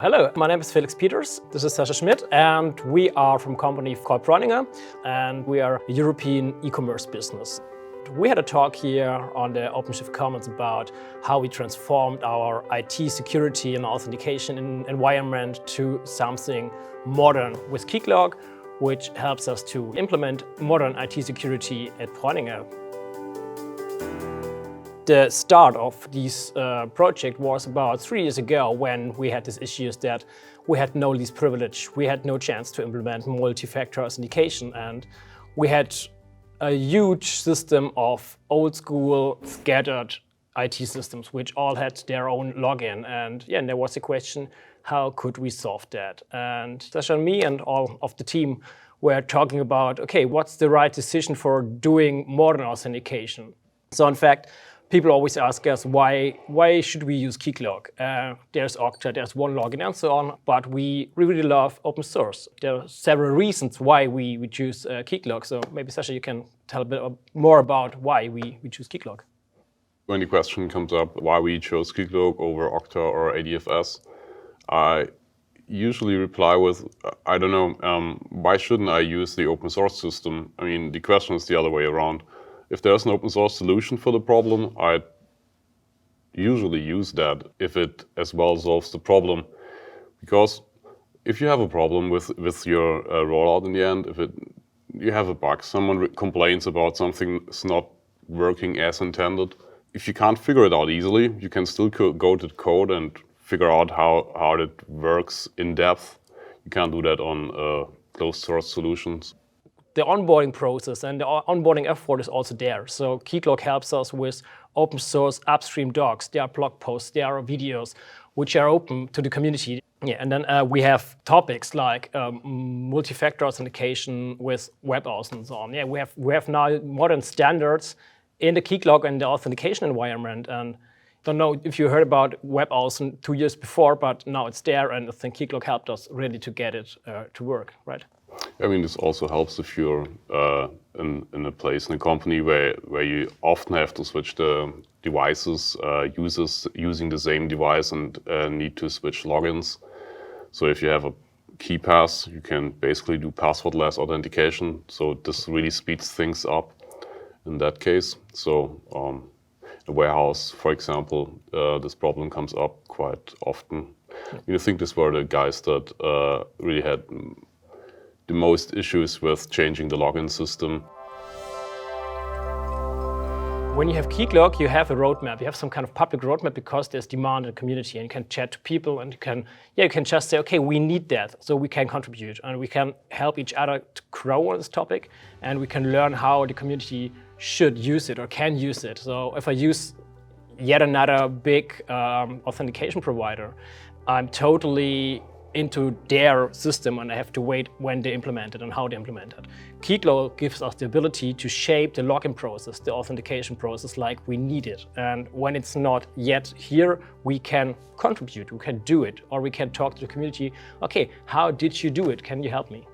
Hello, my name is Felix. This is Sascha Schmidt, and we are from a company called Breuninger, and we are a European e-commerce business. We had a talk here on the OpenShift Commons about how we transformed our IT security and authentication environment to something modern with Keycloak, which helps us to implement modern IT security at Breuninger. The start of this project was about 3 years ago when we had these issues that we had no least privilege, we had no chance to implement multi-factor authentication, and we had a huge system of old school scattered IT systems which all had their own login, and there was a question, how could we solve that? And Sascha and me and all of the team were talking about, okay, what's the right decision for doing modern authentication? So in fact, people always ask us, why should we use Keycloak? There's Okta, there's OneLogin and so on, but we really love open source. There are several reasons why we choose Keycloak. So maybe Sascha, you can tell a bit more about why we choose Keycloak. When the question comes up why we chose Keycloak over Okta or ADFS, I usually reply with, I don't know, why shouldn't I use the open source system? I mean, the question is the other way around. If there's an open source solution for the problem, I usually use that if it as well solves the problem. Because if you have a problem with your rollout in the end, you have a bug, someone complains about something that's not working as intended. If you can't figure it out easily, you can still go to the code and figure out how it works in depth. You can't do that on closed source solutions. The onboarding process and the onboarding effort is also there. So Keycloak helps us with open source upstream docs. There are blog posts, there are videos which are open to the community. And then we have topics like multi-factor authentication with WebAuth and so on. We have now modern standards in the Keycloak and the authentication environment. And I don't know if you heard about WebAuth 2 years before, but now it's there, and I think Keycloak helped us really to get it to work, right? I mean, this also helps if you're in a place, in a company where you often have to switch the devices, users using the same device and need to switch logins. So if you have a key pass, you can basically do passwordless authentication. So this really speeds things up in that case. So a warehouse, for example, this problem comes up quite often. I think these were the guys that really had the most issues with changing the login system. When you have Keycloak, you have a roadmap. You have some kind of public roadmap because there's demand in the community, and you can chat to people, and you can just say, okay, we need that, so we can contribute, and we can help each other to grow on this topic, and we can learn how the community should use it or can use it. So if I use yet another big authentication provider, I'm totally into their system, and I have to wait when they implement it and how they implement it. Keycloak gives us the ability to shape the login process, the authentication process like we need it. And when it's not yet here, we can contribute, we can do it, or we can talk to the community, okay, how did you do it? Can you help me?